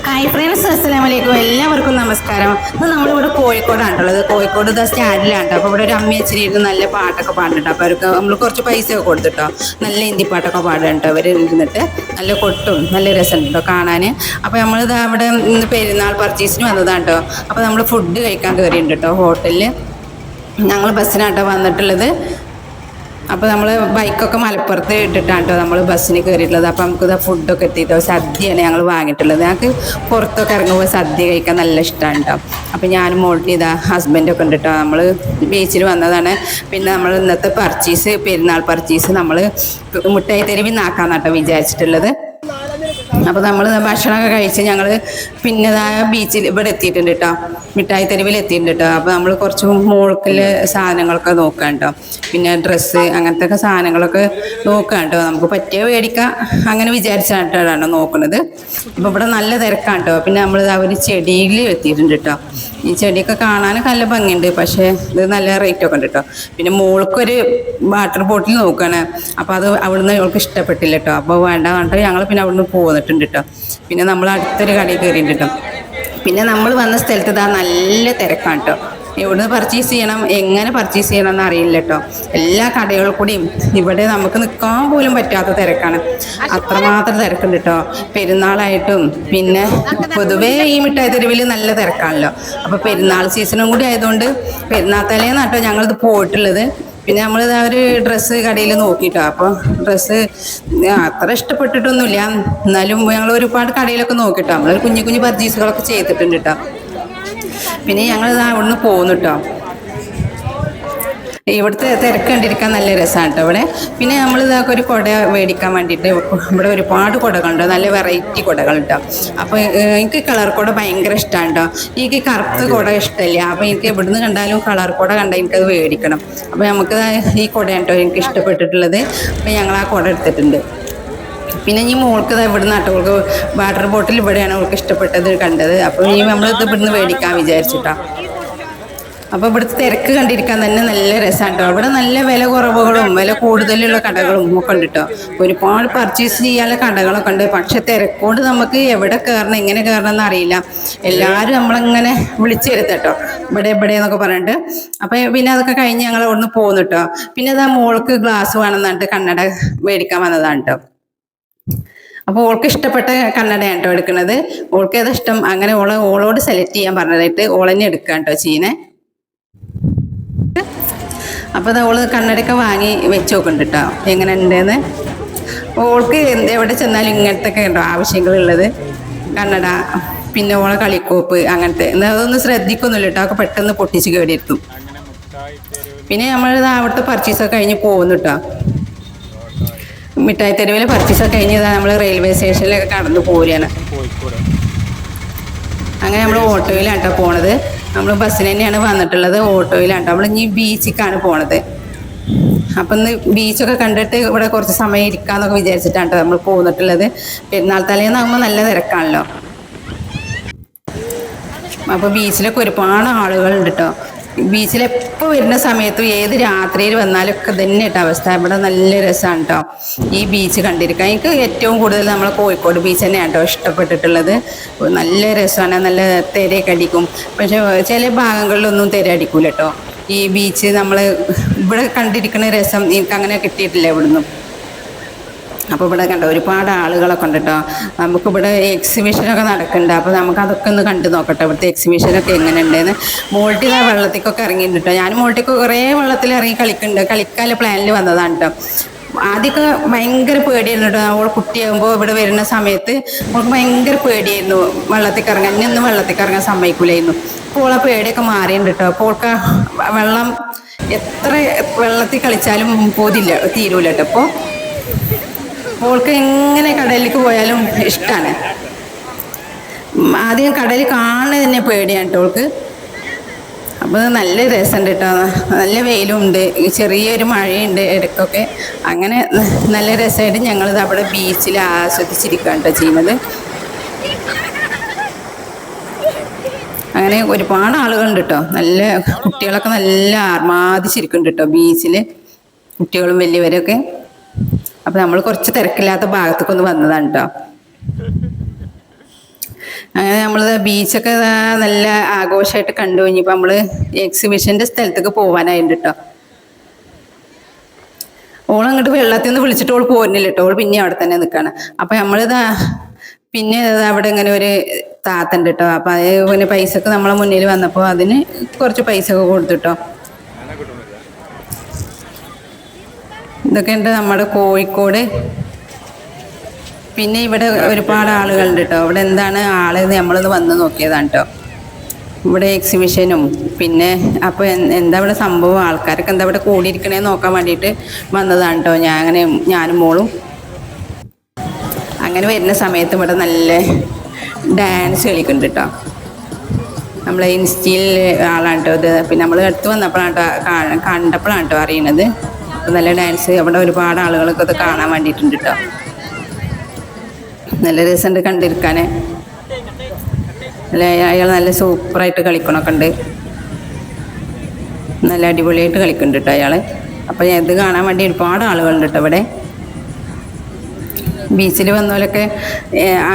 Hi friends, അസ്സലാമു അലൈക്കും. എല്ലാവർക്കും നമസ്കാരം. ഇന്ന് നമ്മളിവിടെ കോഴിക്കോടാണുള്ളത്. കോഴിക്കോട് സ്റ്റാൻഡിലാണ്. അപ്പോൾ ഇവിടെ ഒരു അമ്മ അച്ഛനിരുന്ന് നല്ല പാട്ടൊക്കെ പാടുന്നുണ്ട്. അപ്പോൾ അവർക്ക് നമ്മൾ കുറച്ച് പൈസയൊക്കെ കൊടുത്തിട്ടോ നല്ല ഹിന്ദി പാട്ടൊക്കെ പാടുന്നുണ്ട്. അവർ ഇരുന്നിട്ട് നല്ല കൊട്ടും നല്ല രസമുണ്ട് കേട്ടോ കാണാൻ. അപ്പോൾ നമ്മളിത് അവിടെ ഇന്ന് പെരുന്നാൾ പർച്ചേസിന് വന്നതാണ് കേട്ടോ. അപ്പോൾ നമ്മൾ ഫുഡ് കഴിക്കാൻ കയറിയിട്ടുണ്ട് കേട്ടോ ഹോട്ടലിൽ. ഞങ്ങൾ ബസ്സിനാട്ടോ വന്നിട്ടുള്ളത്. അപ്പോൾ നമ്മൾ ബൈക്കൊക്കെ മലപ്പുറത്ത് ഇട്ടിട്ടാണ് കേട്ടോ നമ്മൾ ബസ്സിന് കയറിയിട്ടുള്ളത്. അപ്പോൾ നമുക്കിത് ഫുഡൊക്കെ എത്തിയിട്ടോ സദ്യയാണ് ഞങ്ങൾ വാങ്ങിയിട്ടുള്ളത്. ഞങ്ങൾക്ക് പുറത്തൊക്കെ ഇറങ്ങുമ്പോൾ സദ്യ കഴിക്കാൻ നല്ല ഇഷ്ടമാണ് കേട്ടോ. അപ്പോൾ ഞാനും മോൾട്ടി ഇതാ ഹസ്ബൻഡൊക്കെ ഉണ്ട് കേട്ടോ. നമ്മൾ ബീച്ചിൽ വന്നതാണ്. പിന്നെ നമ്മൾ ഇന്നത്തെ പർച്ചേസ് പെരുന്നാൾ പർച്ചേസ് നമ്മൾ മുട്ടായി തെരുവിൽ നിന്നാക്കാന്നാണ് കേട്ടോ വിചാരിച്ചിട്ടുള്ളത്. അപ്പോൾ നമ്മൾ ഭക്ഷണമൊക്കെ കഴിച്ച് ഞങ്ങൾ പിന്നെ ബീച്ചിൽ ഇവിടെ എത്തിയിട്ടുണ്ട് കേട്ടോ, മിഠായി തെരുവിൽ എത്തിയിട്ടുണ്ട് കേട്ടോ. അപ്പോൾ നമ്മൾ കുറച്ച് മോൾക്കിൽ സാധനങ്ങളൊക്കെ നോക്കാം കേട്ടോ. പിന്നെ ഡ്രസ്സ് അങ്ങനത്തെ ഒക്കെ സാധനങ്ങളൊക്കെ നോക്കാം കേട്ടോ. നമുക്ക് പറ്റിയ മേടിക്കാം അങ്ങനെ വിചാരിച്ചിട്ടാണ് നോക്കുന്നത്. അപ്പോൾ ഇവിടെ നല്ല തിരക്കാണ് കേട്ടോ. പിന്നെ നമ്മൾ ഒരു ചെടിയിൽ എത്തിയിട്ടുണ്ട് കേട്ടോ. ഈ ചെടിയൊക്കെ കാണാൻ നല്ല ഭംഗിയുണ്ട്, പക്ഷേ ഇത് നല്ല റേറ്റൊക്കെ ഉണ്ട് കേട്ടോ. പിന്നെ മോൾക്കൊരു വാട്ടർ ബോട്ടിൽ നോക്കുകയാണ്. അപ്പോൾ അത് അവിടുന്ന് അവൾക്ക് ഇഷ്ടപ്പെട്ടില്ല കേട്ടോ. അപ്പോൾ വേണ്ട പറഞ്ഞിട്ട് ഞങ്ങൾ പിന്നെ അവിടുന്ന് പോന്നിട്ടുണ്ട് കേട്ടോ. പിന്നെ നമ്മൾ അടുത്തൊരു കടയിൽ കയറിയിട്ടുണ്ട് കേട്ടോ. പിന്നെ നമ്മൾ വന്ന സ്ഥലത്ത് ഇതാ നല്ല തിരക്കാണ് കേട്ടോ. എവിടുന്ന് പർച്ചേസ് ചെയ്യണം എങ്ങനെ പർച്ചേസ് ചെയ്യണം എന്ന് അറിയില്ല കേട്ടോ. എല്ലാ കടകളിൽ കൂടിയും ഇവിടെ നമുക്ക് നിൽക്കാൻ പോലും പറ്റാത്ത തിരക്കാണ്. അത്രമാത്രം തിരക്കുണ്ട് കേട്ടോ. പെരുന്നാളായിട്ടും പിന്നെ പൊതുവേ ഈ മിഠായി തെരുവിൽ നല്ല തിരക്കാണല്ലോ. അപ്പോൾ പെരുന്നാൾ സീസണും കൂടി ആയതുകൊണ്ട് പെരുന്നാൾ തലേന്നാണ് കേട്ടോ ഞങ്ങളിത് പോയിട്ടുള്ളത്. പിന്നെ നമ്മളിത് ഒരു ഡ്രസ്സ് കടയിൽ നോക്കിയിട്ടോ. അപ്പോൾ ഡ്രസ്സ് അത്ര ഇഷ്ടപ്പെട്ടിട്ടൊന്നുമില്ല, എന്നാലും ഞങ്ങൾ ഒരുപാട് കടയിലൊക്കെ നോക്കിയിട്ടോ. നമ്മളൊരു കുഞ്ഞു കുഞ്ഞു പർച്ചേസുകളൊക്കെ ചെയ്തിട്ടുണ്ട് കേട്ടോ. പിന്നെ ഞങ്ങളിത് അവിടുന്ന് പോകുന്നു കേട്ടോ. ഇവിടുത്തെ തിരക്ക് കണ്ടിരിക്കാൻ നല്ല രസമാണ് കേട്ടോ ഇവിടെ. പിന്നെ നമ്മൾ ഇതൊക്കെ ഒരു കുട മേടിക്കാൻ വേണ്ടിയിട്ട് ഇവിടെ ഒരുപാട് കുടകളുണ്ട്, നല്ല വെറൈറ്റി കുടകൾ കേട്ടോ. അപ്പോൾ എനിക്ക് കളർ കുട ഭയങ്കര ഇഷ്ടമാണ് കേട്ടോ. എനിക്ക് കറുത്ത കുട ഇഷ്ടമില്ല. അപ്പോൾ എനിക്ക് എവിടുന്ന് കണ്ടാലും കളർ കുട കണ്ടാൽ എനിക്കത് മേടിക്കണം. അപ്പോൾ നമുക്ക് ഈ കുടയാണ് കേട്ടോ എനിക്ക് ഇഷ്ടപ്പെട്ടിട്ടുള്ളത്. അപ്പോൾ ഞങ്ങൾ ആ കുട എടുത്തിട്ടുണ്ട്. പിന്നെ ഈ മോൾക്ക് ഇവിടുന്ന് കേട്ടോ, അവൾക്ക് വാട്ടർ ബോട്ടിൽ ഇവിടെയാണ് അവൾക്ക് ഇഷ്ടപ്പെട്ടത് കണ്ടത്. അപ്പോൾ ഈ നമ്മളിത് ഇവിടുന്ന് മേടിക്കാൻ വിചാരിച്ചിട്ടാ. അപ്പോൾ ഇവിടുത്തെ തിരക്ക് കണ്ടിരിക്കാൻ തന്നെ നല്ല രസമാണ് കേട്ടോ. ഇവിടെ നല്ല വില കുറവുകളും വില കൂടുതലുള്ള കടകളും ഒക്കെ ഉണ്ട് കേട്ടോ. ഒരുപാട് പർച്ചേസ് ചെയ്യാനുള്ള കടകളൊക്കെ ഉണ്ട്. പക്ഷെ തിരക്കോട് നമുക്ക് എവിടെ കയറണം എങ്ങനെ കയറണം എന്ന് അറിയില്ല. എല്ലാവരും നമ്മളിങ്ങനെ വിളിച്ചു വരുത്തട്ടോ ഇവിടെ എന്നൊക്കെ പറഞ്ഞിട്ട്. അപ്പോൾ പിന്നെ അതൊക്കെ കഴിഞ്ഞ് ഞങ്ങൾ അവിടുന്ന് പോകുന്നു കേട്ടോ. പിന്നെ ഇതാ മോൾക്ക് ഗ്ലാസ് വേണമെന്നിട്ട് കണ്ണട മേടിക്കാൻ വന്നതാണ് കേട്ടോ. അപ്പോൾ ഓൾക്ക് ഇഷ്ടപ്പെട്ട കണ്ണടയാണ് കേട്ടോ എടുക്കുന്നത്. ഓൾക്ക് ഏതാ അങ്ങനെ ഓളോട് സെലക്ട് ചെയ്യാൻ പറഞ്ഞതായിട്ട് ഓളന്നെ എടുക്കാം കേട്ടോ ചീനെ. അപ്പോൾ അത് ഓള് കണ്ണടയൊക്കെ വാങ്ങി വെച്ച് നോക്കുന്നുണ്ട് കേട്ടോ എങ്ങനെ ഉണ്ടെന്ന്. ഓൾക്ക് എവിടെ ചെന്നാലും ഇങ്ങനത്തെ ഒക്കെ ഉണ്ടോ ആവശ്യങ്ങളുള്ളത്, കണ്ണട പിന്നെ ഓളെ കളിക്കോപ്പ് അങ്ങനത്തെ. എന്നാൽ അതൊന്നും ശ്രദ്ധിക്കൊന്നുമില്ല കേട്ടോ, ഒക്കെ പെട്ടെന്ന് പൊട്ടിച്ച് കേടിയിരുത്തും. പിന്നെ നമ്മളിത് അവിടുത്തെ പർച്ചേസൊക്കെ കഴിഞ്ഞ് പോകുന്നു കേട്ടോ. മിഠായി തെരുവിൽ പർച്ചേസൊക്കെ കഴിഞ്ഞ് നമ്മൾ റെയിൽവേ സ്റ്റേഷനിലൊക്കെ കടന്നു പോരുകയാണ്. അങ്ങനെ നമ്മൾ ഓട്ടോയിലാണ് കേട്ടോ പോണത്. നമ്മൾ ബസ്സിന് തന്നെയാണ് വന്നിട്ടുള്ളത്, ഓട്ടോയിലാണ് കേട്ടോ. നമ്മൾ ഇനി ബീച്ചിലേക്കാണ് പോണത്. അപ്പം ഇന്ന് ബീച്ചൊക്കെ കണ്ടിട്ട് ഇവിടെ കുറച്ച് സമയം ഇരിക്കാമെന്നൊക്കെ വിചാരിച്ചിട്ടാണ് കേട്ടോ നമ്മൾ പോന്നിട്ടുള്ളത്. പെരുന്നാൾ തലേന്നാകുമ്പോൾ നല്ല തിരക്കാണല്ലോ. അപ്പോൾ ബീച്ചിലൊക്കെ ഒരുപാട് ആളുകളുണ്ട് കേട്ടോ. ബീച്ചിലെപ്പോൾ വരുന്ന സമയത്തും ഏത് രാത്രിയിൽ വന്നാലൊക്കെ തന്നെ കേട്ടോ അവസ്ഥ. ഇവിടെ നല്ല രസമാണ് കേട്ടോ ഈ ബീച്ച് കണ്ടിരിക്കാൻ. എനിക്ക് ഏറ്റവും കൂടുതൽ നമ്മൾ കോഴിക്കോട് ബീച്ച് തന്നെയാണ് കേട്ടോ ഇഷ്ടപ്പെട്ടിട്ടുള്ളത്. നല്ല രസമാണ്, നല്ല തിരയൊക്കെ അടിക്കും. പക്ഷെ ചില ഭാഗങ്ങളിലൊന്നും തിര അടിക്കൂല കേട്ടോ. ഈ ബീച്ച് നമ്മൾ ഇവിടെ കണ്ടിരിക്കുന്ന രസം എനിക്ക് അങ്ങനെ കിട്ടിയിട്ടില്ല ഇവിടുന്ന്. അപ്പോൾ ഇവിടെ കണ്ടോ ഒരുപാട് ആളുകളൊക്കെ ഉണ്ട് കേട്ടോ. നമുക്കിവിടെ എക്സിബിഷനൊക്കെ നടക്കുന്നുണ്ട്. അപ്പോൾ നമുക്കതൊക്കെ ഒന്ന് കണ്ടു നോക്കട്ടെ ഇവിടുത്തെ എക്സിബിഷനൊക്കെ എങ്ങനെ ഉണ്ടെന്ന്. മോൾട്ടി വെള്ളത്തിക്കൊക്കെ ഇറങ്ങിയിട്ടുണ്ട് കേട്ടോ. ഞാൻ മോൾട്ടിക്ക് കുറേ വെള്ളത്തിൽ ഇറങ്ങി കളിക്കാനുള്ള പ്ലാനിൽ വന്നതാണ് കേട്ടോ. ആദ്യമൊക്കെ ഭയങ്കര പേടിയായിരുന്നു കേട്ടോ. അവൾ കുട്ടിയാകുമ്പോൾ ഇവിടെ വരുന്ന സമയത്ത് അവൾക്ക് ഭയങ്കര പേടിയായിരുന്നു വെള്ളത്തിൽ ഇറങ്ങാൻ. എന്നൊന്നും വെള്ളത്തിൽ ഇറങ്ങാൻ സമ്മതിക്കില്ലായിരുന്നു. അപ്പോൾ ആ പേടിയൊക്കെ മാറിയിട്ടുണ്ട് കേട്ടോ. അപ്പോൾ അവൾക്ക് വെള്ളം എത്ര വെള്ളത്തിൽ കളിച്ചാലും തീരൂല കേട്ടോ. അപ്പോൾ ഓൾക്ക് എങ്ങനെ കടലിലേക്ക് പോയാലും ഇഷ്ടമാണ്. ആദ്യം കടൽ കാണുന്നത് തന്നെ പേടിയാണ് കേട്ടോ ഓൾക്ക്. അപ്പോൾ നല്ല രസമുണ്ട് കേട്ടോ. നല്ല വെയിലും ഉണ്ട്, ചെറിയൊരു മഴയുണ്ട് ഇടയ്ക്കൊക്കെ. അങ്ങനെ നല്ല രസമായിട്ട് ഞങ്ങളിത് അവിടെ ബീച്ചിൽ ആസ്വദിച്ചിരിക്കുകയാണ് കേട്ടോ ചെയ്യുന്നത്. അങ്ങനെ ഒരുപാട് ആളുകളുണ്ട് കേട്ടോ. നല്ല കുട്ടികളൊക്കെ നല്ല ആർമാദിച്ചിരിക്കുന്നുണ്ട് കേട്ടോ ബീച്ചിൽ, കുട്ടികളും വലിയവരൊക്കെ. അപ്പോൾ നമ്മൾ കുറച്ച് തിരക്കില്ലാത്ത ഭാഗത്തേക്കൊന്ന് വന്നതാണ് കേട്ടോ. അങ്ങനെ നമ്മൾ ബീച്ചൊക്കെ നല്ല ആഘോഷമായിട്ട് കണ്ടു. ഇനിയിപ്പോൾ നമ്മൾ എക്സിബിഷൻ്റെ സ്ഥലത്തേക്ക് പോകാനായിട്ടുണ്ട് കേട്ടോ. ഓളങ്ങോട്ട് വെള്ളത്തിൽ നിന്ന് വിളിച്ചിട്ട് ഓൾ പോരുന്നില്ല കേട്ടോ. ഓൾ പിന്നെ അവിടെ തന്നെ നിൽക്കുകയാണ്. അപ്പം നമ്മളിതാ പിന്നെ അവിടെ ഇങ്ങനെ ഒരു താത്തണ്ട് കേട്ടോ. അപ്പം അത് പിന്നെ പൈസക്ക് നമ്മളെ മുന്നിൽ വന്നപ്പോൾ അതിന് കുറച്ച് പൈസ ഒക്കെ കൊടുത്തിട്ടോ. ഇതൊക്കെ ഉണ്ട് നമ്മുടെ കോഴിക്കോട്. പിന്നെ ഇവിടെ ഒരുപാട് ആളുകളുണ്ട് കേട്ടോ. ഇവിടെ എന്താണ് ആള് നമ്മളൊന്ന് വന്ന് നോക്കിയതാണ് കേട്ടോ. ഇവിടെ എക്സിബിഷനും പിന്നെ അപ്പോൾ എന്താ ഇവിടെ സംഭവം, ആൾക്കാരൊക്കെ എന്താ ഇവിടെ കൂടിയിരിക്കണേന്ന് നോക്കാൻ വേണ്ടിയിട്ട് വന്നതാണ് കേട്ടോ. ഞാനും മോളും അങ്ങനെ വരുന്ന സമയത്ത് ഇവിടെ നല്ല ഡാൻസ് കളിക്കുന്നുണ്ട് കേട്ടോ. നമ്മളെ ഇൻസ്റ്റയിൽ ആളാണ് കേട്ടോ ഇത്. പിന്നെ നമ്മൾ അടുത്ത് വന്നപ്പോഴാണ് കേട്ടോ കണ്ടപ്പോഴാണ് കേട്ടോ അറിയണത്. നല്ല ഡാൻസ് അവിടെ ഒരുപാട് ആളുകളൊക്കെ ഇത് കാണാൻ വേണ്ടിയിട്ടുണ്ട് കേട്ടോ. നല്ല രസമുണ്ട് കണ്ടിരിക്കാൻ. അല്ല അയാൾ നല്ല സൂപ്പറായിട്ട് കളിക്കണമൊക്കെ ഉണ്ട്. നല്ല അടിപൊളിയായിട്ട് കളിക്കുന്നുണ്ട് കേട്ടോ അയാൾ. അപ്പോൾ ഇത് കാണാൻ വേണ്ടി ഒരുപാട് ആളുകളുണ്ട് കേട്ടോ ഇവിടെ. ബീച്ചിൽ വന്നവരൊക്കെ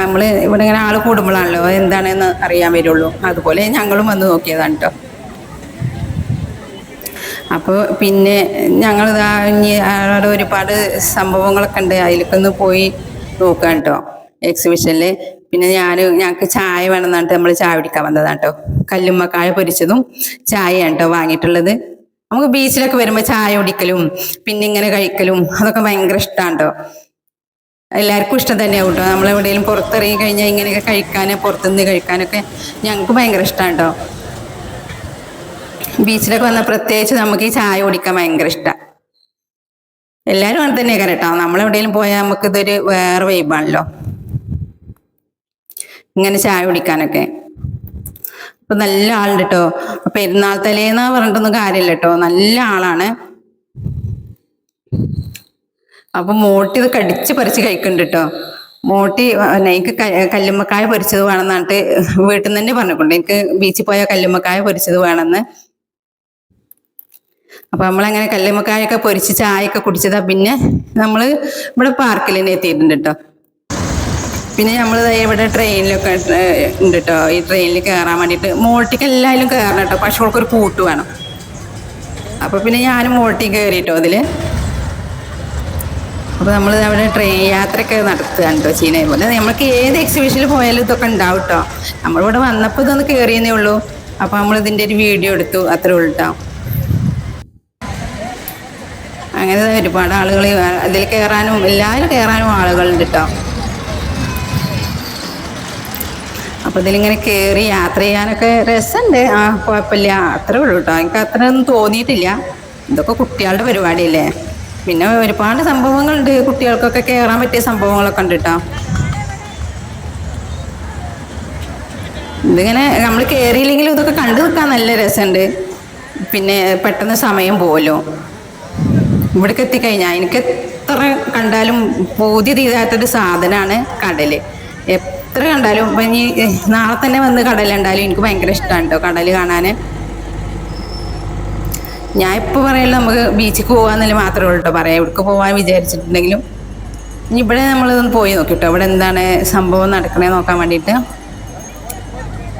നമ്മൾ ഇവിടെ ഇങ്ങനെ ആൾ കൂടുമ്പോഴാണല്ലോ എന്താണെന്ന് അറിയാൻ വരുള്ളൂ. അതുപോലെ ഞങ്ങളും വന്ന് നോക്കിയതാണ് കേട്ടോ. അപ്പോൾ പിന്നെ ഞങ്ങളിതാ ഇനി അവിടെ ഒരുപാട് സംഭവങ്ങളൊക്കെ ഉണ്ട്. അതിലൊക്കെ ഒന്ന് പോയി നോക്കാം കേട്ടോ എക്സിബിഷനിൽ. പിന്നെ ഞങ്ങൾക്ക് ചായ വേണമെന്ന് നമ്മൾ ചായ കുടിക്കാൻ വന്നതാണ് കേട്ടോ. കല്ലുമ്മക്കായ പൊരിച്ചതും ചായയാണ് കേട്ടോ വാങ്ങിയിട്ടുള്ളത്. നമുക്ക് ബീച്ചിലൊക്കെ വരുമ്പോൾ ചായ കുടിക്കലും പിന്നെ ഇങ്ങനെ കഴിക്കലും അതൊക്കെ ഭയങ്കര ഇഷ്ടമാണ് കേട്ടോ. എല്ലാവർക്കും ഇഷ്ടം തന്നെയാവും കേട്ടോ. നമ്മളെവിടെയെങ്കിലും പുറത്തിറങ്ങി കഴിഞ്ഞാൽ ഇങ്ങനെയൊക്കെ കഴിക്കാൻ, പുറത്തുനിന്ന് കഴിക്കാനൊക്കെ ഞങ്ങൾക്ക് ഭയങ്കര ഇഷ്ടമാണ് കേട്ടോ. ബീച്ചിലൊക്കെ വന്നാൽ പ്രത്യേകിച്ച് നമുക്ക് ഈ ചായ കുടിക്കാൻ ഭയങ്കര ഇഷ്ടമാണ്. എല്ലാവരും അങ്ങനെ തന്നെയൊക്കെ കേട്ടോ. നമ്മളെവിടെയെങ്കിലും പോയാൽ നമുക്കിതൊരു വേറെ വൈബാണല്ലോ ഇങ്ങനെ ചായ കുടിക്കാനൊക്കെ. അപ്പം നല്ല ആളുണ്ട് കേട്ടോ. പെരുന്നാൾ തലേന്ന് പറഞ്ഞിട്ടൊന്നും കാര്യമില്ല കേട്ടോ. നല്ല ആളാണ്. അപ്പം മോട്ടി ഇത് കടിച്ച് പറിച്ച് കഴിക്കുന്നുണ്ട് കേട്ടോ. മോട്ടി എനിക്ക് കല്ലുമ്മക്കായ പൊരിച്ചത് വേണമെന്നിട്ട് വീട്ടിൽ നിന്ന് തന്നെ പറഞ്ഞിട്ടുണ്ട്. എനിക്ക് ബീച്ചിൽ പോയാൽ കല്ലുമ്മക്കായ പൊരിച്ചത് വേണമെന്ന്. അപ്പം നമ്മളങ്ങനെ കല്ലുമ്മക്കായൊക്കെ പൊരിച്ച് ചായയൊക്കെ കുടിച്ചതാ. പിന്നെ നമ്മൾ ഇവിടെ പാർക്കിൽ തന്നെ എത്തിയിട്ടുണ്ട് കേട്ടോ. പിന്നെ നമ്മൾ ഇവിടെ ട്രെയിനിലൊക്കെ ഉണ്ട് കേട്ടോ. ഈ ട്രെയിനിൽ കയറാൻ വേണ്ടിയിട്ട് മോട്ടിക്ക് എല്ലാവരും കയറണം കേട്ടോ. പക്ഷെ അവൾക്കൊരു കൂട്ട് വേണം. അപ്പോൾ പിന്നെ ഞാനും മോട്ടി കയറിയിട്ടോ അതിൽ. അപ്പോൾ നമ്മൾ അവിടെ ട്രെയിൻ യാത്രയൊക്കെ നടത്തുകയാണ് കേട്ടോ ചീനയെ പോലെ. നമ്മൾക്ക് ഏത് എക്സിബിഷനിൽ പോയാലും ഇതൊക്കെ ഉണ്ടാവും കേട്ടോ. നമ്മളിവിടെ വന്നപ്പോൾ ഇതൊന്ന് കയറിയെന്നേ ഉള്ളൂ. അപ്പോൾ നമ്മളിതിൻ്റെ ഒരു വീഡിയോ എടുത്തു, അത്രേ ഉള്ളൂ കേട്ടോ. അങ്ങനെ ഒരുപാട് ആളുകൾ അതിൽ കയറാനും എല്ലാവരും കയറാനും ആളുകളുണ്ട് കേട്ടോ. അപ്പോൾ ഇതിലിങ്ങനെ കയറി യാത്ര ചെയ്യാനൊക്കെ രസമുണ്ട്. കുഴപ്പമില്ല, അത്രേ ഉള്ളൂ കേട്ടോ. എനിക്ക് അത്ര ഒന്നും തോന്നിയിട്ടില്ല. ഇതൊക്കെ കുട്ടികളുടെ പരിപാടിയല്ലേ. പിന്നെ ഒരുപാട് സംഭവങ്ങളുണ്ട്, കുട്ടികൾക്കൊക്കെ കയറാൻ പറ്റിയ സംഭവങ്ങളൊക്കെ ഉണ്ട് കേട്ടോ. ഇതിങ്ങനെ നമ്മൾ കയറിയില്ലെങ്കിലും ഇതൊക്കെ കണ്ടു നിൽക്കാൻ നല്ല രസമുണ്ട്. പിന്നെ പെട്ടെന്ന് സമയം പോവല്ലോ. ഇവിടേക്ക് എത്തിക്കഴിഞ്ഞാൽ എനിക്ക് എത്ര കണ്ടാലും പൂതി തീരാത്തൊരു സാധനമാണ് കടൽ. എത്ര കണ്ടാലും ഇപ്പം ഇനി നാളെ തന്നെ വന്ന് കടലുണ്ടായാലും എനിക്ക് ഭയങ്കര ഇഷ്ടമാണ് കേട്ടോ കടൽ കാണാൻ. ഞാൻ ഇപ്പോൾ പറയുന്നത് നമുക്ക് ബീച്ചിൽ പോകാമെന്നല്ലേ മാത്രമേ ഉള്ളൂ കേട്ടോ പറയാം. ഇവിടേക്ക് പോകാൻ വിചാരിച്ചിട്ടുണ്ടെങ്കിലും ഇനി ഇവിടെ നമ്മളിതൊന്ന് പോയി നോക്കിട്ടോ. ഇവിടെ എന്താണ് സംഭവം നടക്കണേ നോക്കാൻ വേണ്ടിയിട്ട്.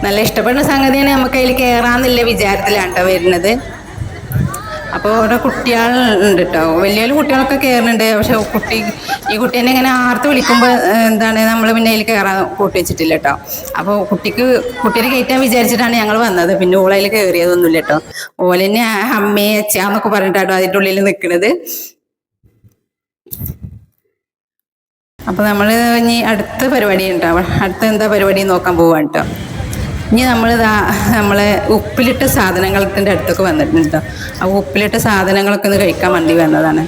നല്ല ഇഷ്ടപ്പെടുന്ന സംഗതിയാണ്. നമുക്ക് അതിൽ കയറാമെന്നുള്ള വിചാരത്തിലാണ് കേട്ടോ വരുന്നത്. അപ്പോൾ ഇവിടെ കുട്ടികളുണ്ട് കേട്ടോ. വലിയ കുട്ടികളൊക്കെ കയറുന്നുണ്ട്. പക്ഷെ ഈ കുട്ടീനെ ഇങ്ങനെ ആർത്ത് വിളിക്കുമ്പോൾ എന്താണ് നമ്മൾ പിന്നെ അതിൽ കയറാൻ കൂട്ടി വെച്ചിട്ടില്ല കേട്ടോ. അപ്പോൾ കുട്ടീനെ കയറ്റാൻ വിചാരിച്ചിട്ടാണ് ഞങ്ങൾ വന്നത്. പിന്നെ ഓളതിൽ കയറിയതൊന്നുമില്ല കേട്ടോ. ഓലെന്നെ അമ്മയെ അച്ഛന്നൊക്കെ പറഞ്ഞിട്ടാട്ടോ അതിൻ്റെ ഉള്ളിൽ നിൽക്കുന്നത്. അപ്പോൾ നമ്മൾ ഇനി അടുത്ത പരിപാടി ഉണ്ടാവും. അടുത്ത എന്താ പരിപാടി നോക്കാൻ പോവാണ് കേട്ടോ. ഇനി നമ്മളെ ഉപ്പിലിട്ട സാധനങ്ങളുടെ അടുത്തൊക്കെ വന്നിട്ടുണ്ട് കേട്ടോ. ആ ഉപ്പിലിട്ട സാധനങ്ങളൊക്കെ ഒന്ന് കഴിക്കാൻ വേണ്ടി വന്നതാണ്.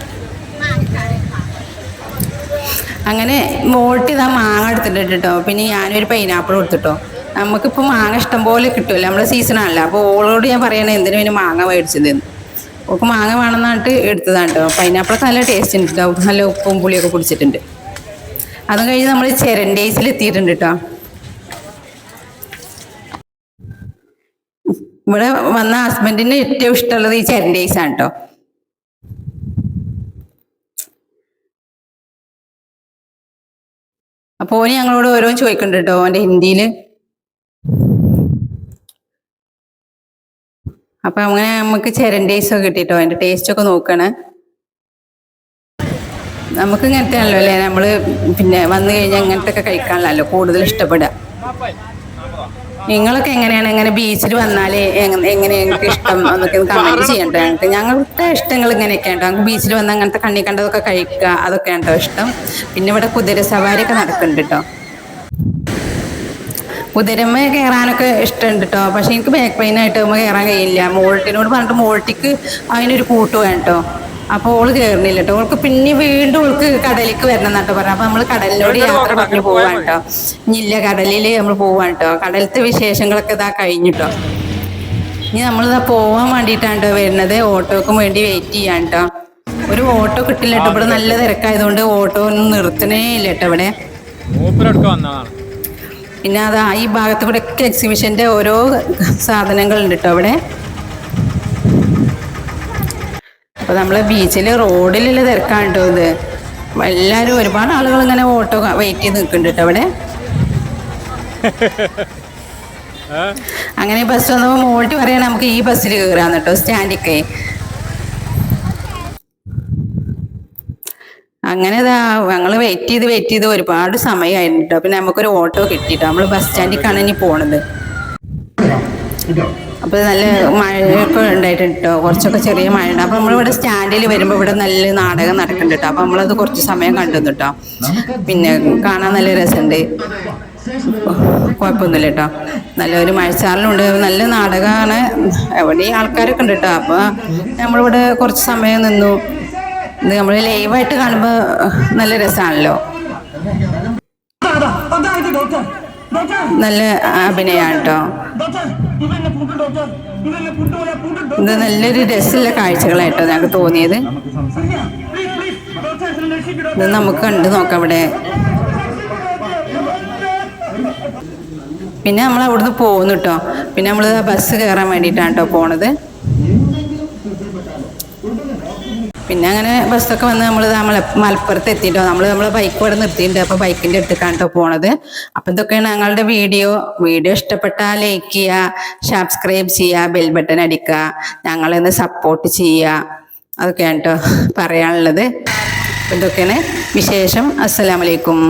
അങ്ങനെ മോട്ടി മാങ്ങ എടുത്തിട്ടുണ്ട് കേട്ടോ. പിന്നെ ഞാനൊരു പൈനാപ്പിൾ കൊടുത്തിട്ടോ. നമുക്കിപ്പോൾ മാങ്ങ ഇഷ്ടം പോലെ കിട്ടുമല്ലോ, നമ്മളെ സീസണാണല്ലോ. അപ്പോൾ ഓളോട് ഞാൻ പറയണേ എന്തിനു പിന്നെ മാങ്ങ മേടിച്ചതെന്ന്. ഓൾക്ക് മാങ്ങ വേണമെന്നിട്ട് എടുത്തതാണ് കേട്ടോ. പൈനാപ്പിളൊക്കെ നല്ല ടേസ്റ്റ് ഉണ്ട് കേട്ടോ. നല്ല ഉപ്പും പുളിയൊക്കെ കുടിച്ചിട്ടുണ്ട്. അതും കഴിഞ്ഞ് നമ്മൾ ചെരണ്ടേസിൽ എത്തിയിട്ടുണ്ട് കേട്ടോ. ഇവിടെ വന്ന ഹസ്ബൻഡിന് ഏറ്റവും ഇഷ്ടമുള്ളത് ഈ ചെരണ്ടേസാണ് കേട്ടോ. അപ്പോൾ ഓന് ഞങ്ങളോട് ഓരോന്ന് ചോദിക്കുന്നുണ്ട് കേട്ടോ. അവൻ്റെ ഹിന്ദിയിൽ അപ്പൊ അങ്ങനെ നമുക്ക് ചിരണ്ടീസൊക്കെ കിട്ടിട്ടോ. അതിന്റെ ടേസ്റ്റ് ഒക്കെ നോക്കണേ. നമുക്ക് ഇങ്ങനത്തെ ആണല്ലോ അല്ലേ, നമ്മള് പിന്നെ വന്നു കഴിഞ്ഞാൽ ഇങ്ങനത്തെ ഒക്കെ കഴിക്കാനല്ലോ കൂടുതൽ ഇഷ്ടപ്പെടുക. നിങ്ങളൊക്കെ എങ്ങനെയാണ്, എങ്ങനെ ബീച്ചിൽ വന്നാല് എങ്ങനെ നിങ്ങൾക്ക് ഇഷ്ടം എന്നൊക്കെ കമന്റ് ചെയ്യണ്ടോ. ഞങ്ങൾക്ക് ഇഷ്ടങ്ങൾ ഇങ്ങനെയൊക്കെ ഉണ്ടോ. ഞങ്ങൾക്ക് ബീച്ചിൽ വന്നാൽ അങ്ങനത്തെ കണ്ണി കണ്ടതൊക്കെ കഴിക്കുക, അതൊക്കെ ഉണ്ടോ ഇഷ്ടം. പിന്നെ ഇവിടെ കുതിര സവാരി ഒക്കെ നടക്കുന്നുണ്ട് കേട്ടോ. കുതിരമ്മ കയറാനൊക്കെ ഇഷ്ടമുണ്ട് കേട്ടോ. പക്ഷെ എനിക്ക് ബാക്ക് പെയിൻ ആയിട്ട് കയറാൻ കഴിയില്ല. മോൾട്ടിനോട് പറഞ്ഞിട്ട് മോൾട്ടിക്ക് അതിനൊരു കൂട്ട് വേണം കേട്ടോ. അപ്പോൾ ഓള് കയറുന്നില്ല കേട്ടോ. ഓൾക്ക് പിന്നെ വീണ്ടും ഓൾക്ക് കടലിലേക്ക് വരണം എന്നാട്ടോ പറഞ്ഞു. അപ്പൊ നമ്മൾ കടലിനോട് യാത്ര പറഞ്ഞു പോവാൻ കേട്ടോ. ഇല്ല, കടലിൽ നമ്മൾ പോവാൻ കേട്ടോ. കടലത്തെ വിശേഷങ്ങളൊക്കെ ഇതാ കഴിഞ്ഞിട്ടോ. ഇനി നമ്മളിതാ പോവാൻ വേണ്ടിയിട്ടാണ് വരുന്നത്. ഓട്ടോക്കും വേണ്ടി വെയിറ്റ് ചെയ്യാൻ കേട്ടോ. ഒരു ഓട്ടോ കിട്ടില്ല കേട്ടോ. ഇവിടെ നല്ല തിരക്കായതുകൊണ്ട് ഓട്ടോ ഒന്നും നിർത്തണേ ഇല്ല കേട്ടോ ഇവിടെ. പിന്നെ അതാ ഈ ഭാഗത്ത് കൂടെ ഒക്കെ എക്സിബിഷന്റെ ഓരോ സാധനങ്ങളുണ്ട് കേട്ടോ അവിടെ. അപ്പൊ നമ്മളെ ബീച്ചിലെ റോഡിലുള്ള തിരക്കാണ് കേട്ടോ ഇത്. എല്ലാവരും ഒരുപാട് ആളുകൾ ഇങ്ങനെ ഓട്ടോ വെയിറ്റ് ചെയ്ത് നിൽക്കുന്നുണ്ട് കേട്ടോ അവിടെ. അങ്ങനെ ബസ് വന്നപ്പോൾ മോൾട്ടി പറയണ നമുക്ക് ഈ ബസ്സിൽ കയറാന്ന് കേട്ടോ, സ്റ്റാൻഡിക്കേ. അങ്ങനെ ഞങ്ങൾ വെയിറ്റ് ചെയ്ത് ഒരുപാട് സമയമായിരുന്നു കേട്ടോ. പിന്നെ നമുക്കൊരു ഓട്ടോ കിട്ടിട്ടോ. നമ്മൾ ബസ് സ്റ്റാൻഡിലേക്കാണ് ഇനി പോണത്. അപ്പോൾ നല്ല മഴയൊക്കെ ഉണ്ടായിട്ടുണ്ട് കേട്ടോ. കുറച്ചൊക്കെ ചെറിയ മഴ ഉണ്ട്. അപ്പോൾ നമ്മളിവിടെ സ്റ്റാൻഡിൽ വരുമ്പോൾ ഇവിടെ നല്ല നാടകം നടക്കുന്നുണ്ട് കേട്ടോ. അപ്പോൾ നമ്മളത് കുറച്ച് സമയം കണ്ടു കേട്ടോ. പിന്നെ കാണാൻ നല്ല രസമുണ്ട്, കുഴപ്പമൊന്നുമില്ല കേട്ടോ. നല്ലൊരു മഴച്ചാറിലുണ്ട്, നല്ല നാടകമാണ്. എവിടെയും ആൾക്കാരൊക്കെ ഉണ്ട് കേട്ടോ. അപ്പോൾ നമ്മളിവിടെ കുറച്ച് സമയം നിന്നു. ഇത് നമ്മൾ ലൈവായിട്ട് കാണുമ്പോൾ നല്ല രസമാണല്ലോ. നല്ല അഭിനയമാണ് കേട്ടോ. ഇത് നല്ലൊരു രസമുള്ള കാഴ്ചകളായിട്ടോ ഞങ്ങൾക്ക് തോന്നിയത്. ഇത് നമുക്ക് കണ്ടു നോക്കാം ഇവിടെ. പിന്നെ നമ്മൾ അവിടുന്ന് പോകുന്നു കേട്ടോ. പിന്നെ നമ്മൾ ബസ് കയറാൻ വേണ്ടിയിട്ടാണ് കേട്ടോ പോണത്. പിന്നെ അങ്ങനെ ബസ്സൊക്കെ വന്ന് നമ്മളെ മലപ്പുറത്ത് എത്തിയിട്ടോ. നമ്മളെ ബൈക്ക് ഇവിടെ നിർത്തിയിട്ടുണ്ട്. അപ്പോൾ ബൈക്കിൻ്റെ അടുത്തേക്കാണ് കേട്ടോ പോണത്. അപ്പം ഇതൊക്കെയാണ് ഞങ്ങളുടെ വീഡിയോ ഇഷ്ടപ്പെട്ടാൽ ലൈക്ക് ചെയ്യുക, സബ്സ്ക്രൈബ് ചെയ്യുക, ബെൽ ബട്ടൺ അടിക്കുക, ഞങ്ങളെന്ന് സപ്പോർട്ട് ചെയ്യുക. അതൊക്കെയാണ് കേട്ടോ പറയാനുള്ളത്. ഇതൊക്കെയാണ് വിശേഷം. അസ്സലാമു അലൈക്കും.